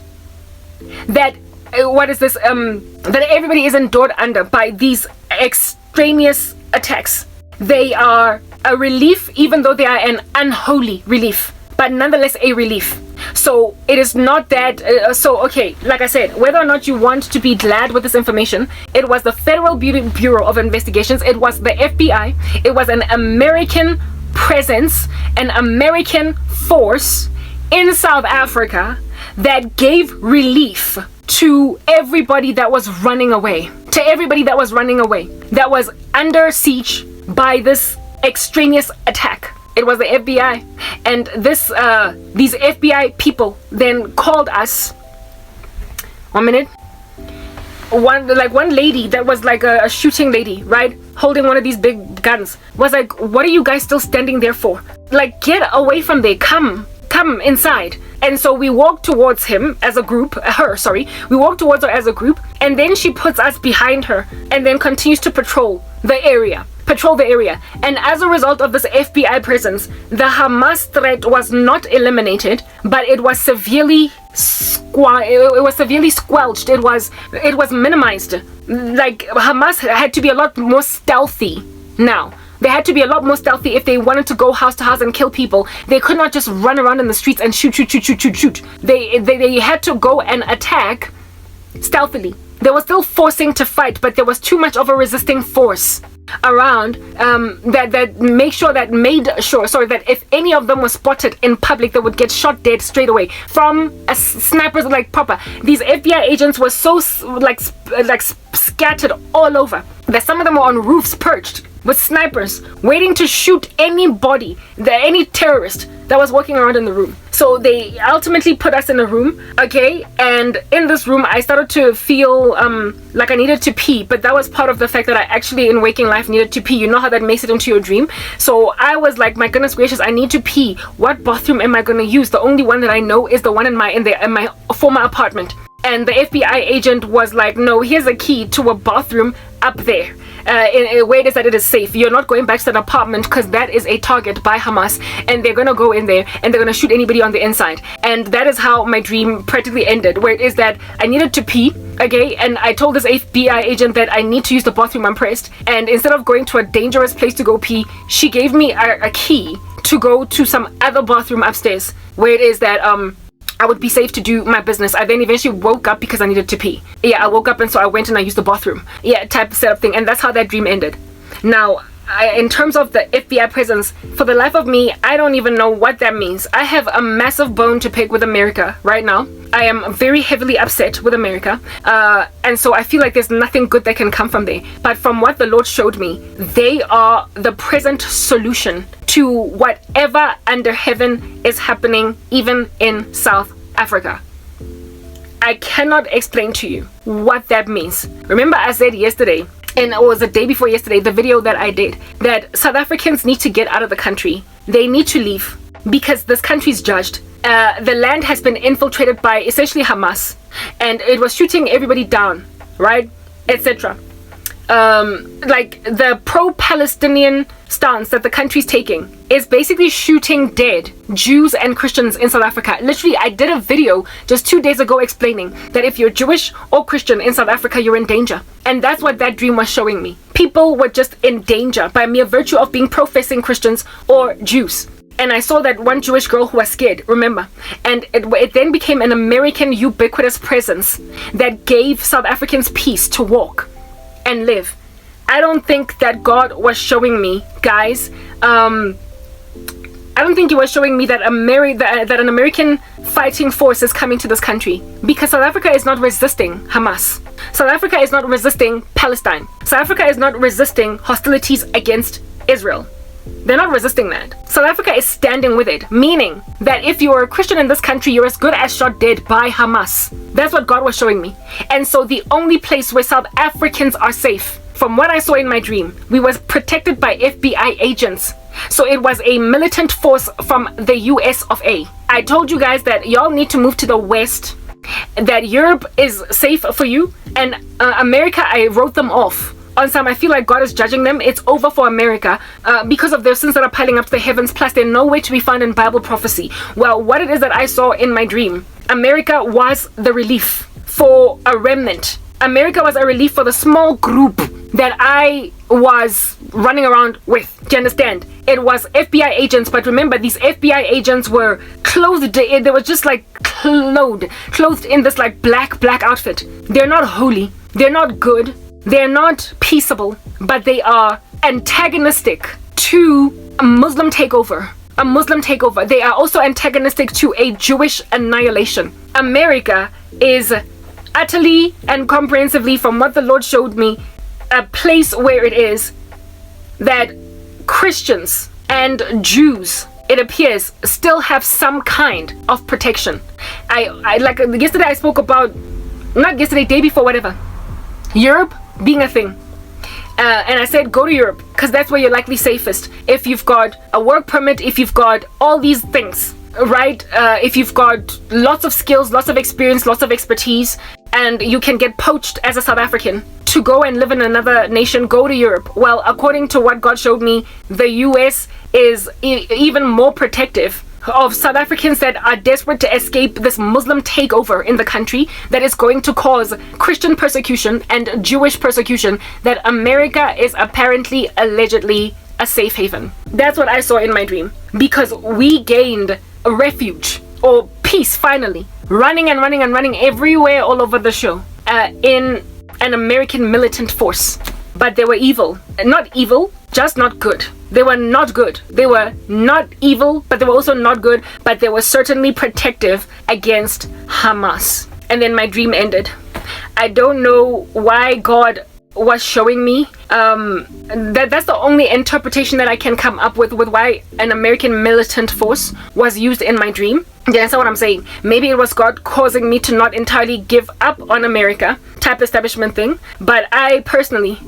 that that everybody is endured under by these extraneous attacks. They are a relief, even though they are an unholy relief, but nonetheless a relief. So it is not that okay, like I said, whether or not you want to be glad with this information, it was the Federal Bureau of Investigations, it was the FBI, it was an American presence, an American force in South Africa that gave relief to everybody that was running away, that was under siege by this extraneous attack. It was the FBI, and these FBI people then called us. One lady that was like a shooting lady, right, holding one of these big guns, was like, what are you guys still standing there for? Like, get away from there, come inside. And so we walked towards him as a group, we walked towards her as a group, and then she puts us behind her and then continues to patrol the area. And as a result of this FBI presence, the Hamas threat was not eliminated, but it was severely squelched. It was minimized. Like, Hamas had to be a lot more stealthy now. They had to be a lot more stealthy if they wanted to go house to house and kill people. They could not just run around in the streets and shoot. They had to go and attack stealthily. They were still forcing to fight, but there was too much of a resisting force around that if any of them was spotted in public, they would get shot dead straight away from snipers, like proper. These FBI agents were so scattered all over that some of them were on roofs perched with snipers waiting to shoot any terrorist that was walking around in the room. So they ultimately put us in a room, okay, and in this room I started to feel like I needed to pee, but that was part of the fact that I actually in waking life needed to pee. You know how that makes it into your dream? So I was like, my goodness gracious, I need to pee. What bathroom am I going to use? The only one that I know is the one in my former apartment. And the FBI agent was like, no, here's a key to a bathroom up there. In a way that it is safe. You're not going back to the apartment because that is a target by Hamas, and they're gonna go in there and they're gonna shoot anybody on the inside. And that is how my dream practically ended, where it is that I needed to pee, okay, and I told this FBI agent that I need to use the bathroom, I'm pressed, and instead of going to a dangerous place to go pee, she gave me a key to go to some other bathroom upstairs, where it is that I would be safe to do my business. I then eventually woke up because I needed to pee. Yeah, I woke up and so I went and I used the bathroom. Yeah, type of setup thing. And that's how that dream ended. Now, in terms of the FBI presence, for the life of me, I don't even know what that means. I have a massive bone to pick with America right now. I am very heavily upset with America. And so I feel like there's nothing good that can come from there. But from what the Lord showed me, they are the present solution to whatever under heaven is happening, even in South Africa. I cannot explain to you what that means. Remember, I said yesterday, and it was the day before yesterday, the video that I did, that South Africans need to get out of the country. They need to leave because this country is judged. The land has been infiltrated by essentially Hamas, and it was shooting everybody down, right, etc. Like the pro-Palestinian stance that the country's taking is basically shooting dead Jews and Christians in South Africa. Literally, I did a video just 2 days ago explaining that if you're Jewish or Christian in South Africa, you're in danger. And that's what that dream was showing me. People were just in danger by mere virtue of being professing Christians or Jews. And I saw that one Jewish girl who was scared, remember? And it then became an American ubiquitous presence that gave South Africans peace to walk and live. I don't think that God was showing me, guys, I don't think he was showing me that an American fighting force is coming to this country, because South Africa is not resisting Hamas. South Africa is not resisting Palestine. South Africa is not resisting hostilities against Israel. They're not resisting that. South Africa is standing with it, meaning that if you're a Christian in this country, you're as good as shot dead by Hamas. That's what God was showing me. And so the only place where South Africans are safe, from what I saw in my dream, we was protected by FBI agents. So it was a militant force from the US of A. I told you guys that y'all need to move to the west that Europe is safe for you, and America, I wrote them off. On some, I feel like God is judging them. It's over for America because of their sins that are piling up to the heavens, plus they're nowhere to be found in Bible prophecy. Well, what it is that I saw in my dream, America was the relief for a remnant. America was a relief for the small group that I was running around with. Do you understand? It was FBI agents, but remember, these FBI agents were clothed. They were just like clothed in this like black outfit. They're not holy. They're not good. They're not peaceable, but they are antagonistic to a Muslim takeover. A Muslim takeover. They are also antagonistic to a Jewish annihilation. America is utterly and comprehensively, from what the Lord showed me, a place where it is that Christians and Jews, it appears, still have some kind of protection. I like yesterday I spoke about, not yesterday, day before, whatever, Europe being a thing. And I said go to Europe because that's where you're likely safest. If you've got a work permit, if you've got all these things, right? If you've got lots of skills, lots of experience, lots of expertise, and you can get poached as a South African to go and live in another nation, go to Europe. Well, according to what God showed me, the US is even more protective of South Africans that are desperate to escape this Muslim takeover in the country that is going to cause Christian persecution and Jewish persecution, that America is apparently, allegedly, a safe haven. That's what I saw in my dream, because we gained a refuge or peace finally, running everywhere all over the show in an American militant force. But they were evil. Not evil, just not good. They were not good. They were not evil, but they were also not good, but they were certainly protective against Hamas. And then my dream ended. I don't know why God was showing me that's the only interpretation that I can come up with why an American militant force was used in my dream. That's not what I'm saying. Maybe it was God causing me to not entirely give up on America type establishment thing, but I personally,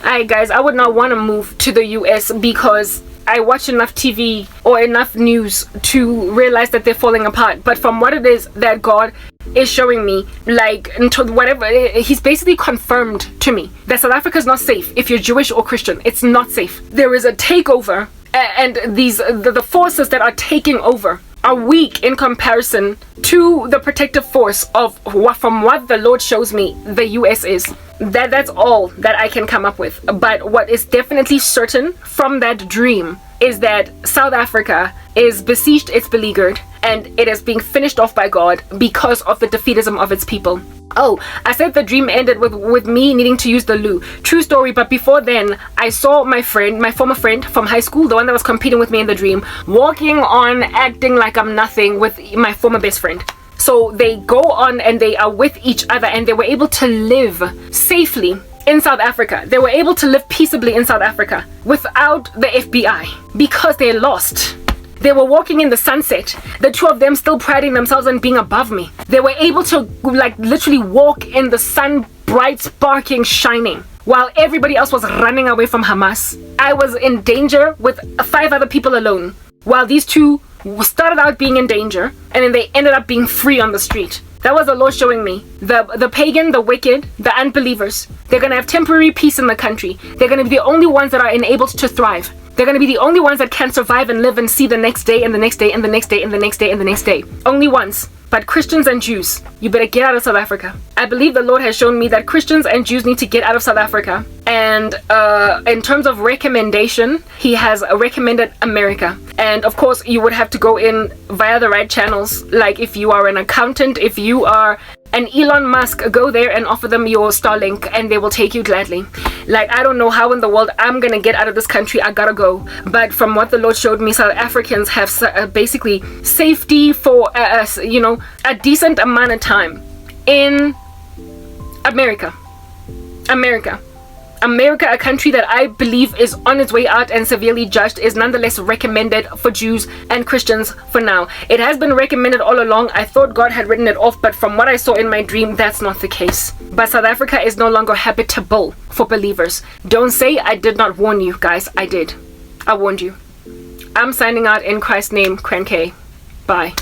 I would not want to move to the US because I watch enough TV or enough news to realize that they're falling apart. But from what it is that God is showing me, like, whatever, he's basically confirmed to me that South Africa is not safe if you're Jewish or Christian. It's not safe. There is a takeover, and the forces that are taking over are weak in comparison to the protective force of from what the Lord shows me the US is. That's all that I can come up with. But what is definitely certain from that dream is that South Africa is besieged, it's beleaguered, and it is being finished off by God because of the defeatism of its people. Oh, I said the dream ended with me needing to use the loo. True story, but before then, I saw my former friend from high school, the one that was competing with me in the dream, walking on, acting like I'm nothing with my former best friend. So they go on and they are with each other, and they were able to live safely in South Africa. They were able to live peaceably in South Africa without the FBI because they lost. They were walking in the sunset, the two of them still priding themselves on being above me. They were able to like literally walk in the sun, bright, sparking, shining, while everybody else was running away from Hamas. I was in danger with 5 other people alone, while these two started out being in danger and then they ended up being free on the street. That was the Lord showing me. The pagan, the wicked, the unbelievers, they're going to have temporary peace in the country. They're going to be the only ones that are enabled to thrive. They're going to be the only ones that can survive and live and see the next day and the next day and the next day and the next day and the next day. Only ones. But Christians and Jews, you better get out of South Africa. I believe the Lord has shown me that Christians and Jews need to get out of South Africa. And in terms of recommendation, he has recommended America. And of course, you would have to go in via the right channels. Like if you are an accountant, if you are an Elon Musk, go there and offer them your Starlink and they will take you gladly. Like, I don't know how in the world I'm gonna get out of this country. I gotta go. But from what the Lord showed me, South Africans have basically safety for a decent amount of time in America, a country that I believe is on its way out and severely judged, is nonetheless recommended for Jews and Christians for now. It has been recommended all along. I thought God had written it off, but from what I saw in my dream, that's not the case. But South Africa is no longer habitable for believers. Don't say I did not warn you, guys. I did. I warned you. I'm signing out in Christ's name, Crank. Bye.